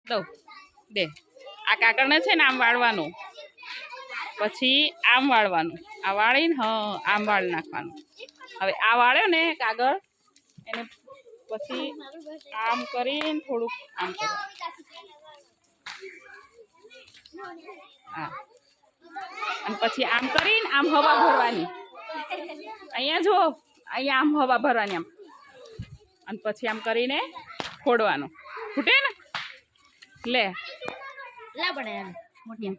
દઉં દે. આ કાગળને છે ને આમ વાળવાનું, પછી આમ વાળવાનું, આ વાળીને આમ વાળી નાખવાનું. હવે આ વાળ્યો ને કાગળ એને પછી આમ કરીને થોડુંક આમ કરો. હા, અને પછી આમ કરીને આમ હવા ભરવાની. અહીંયા જો, અહીંયા આમ હવા ભરવાની આમ, અને પછી આમ કરીને ફોડવાનું. ફૂટે ને લે લા પડે મોટી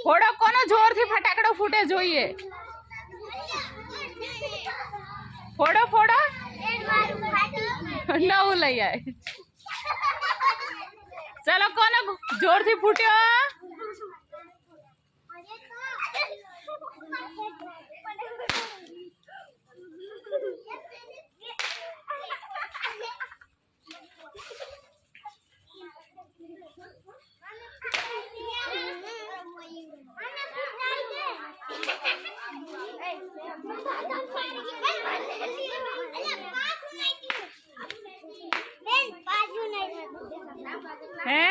ફોડો. કોનો જોરથી ફટાકડો ફૂટે જોઈએ. ફોડો ફોડો. નવું લઈ આય. ચલો કોનો જોરથી ફૂટ્યો. હે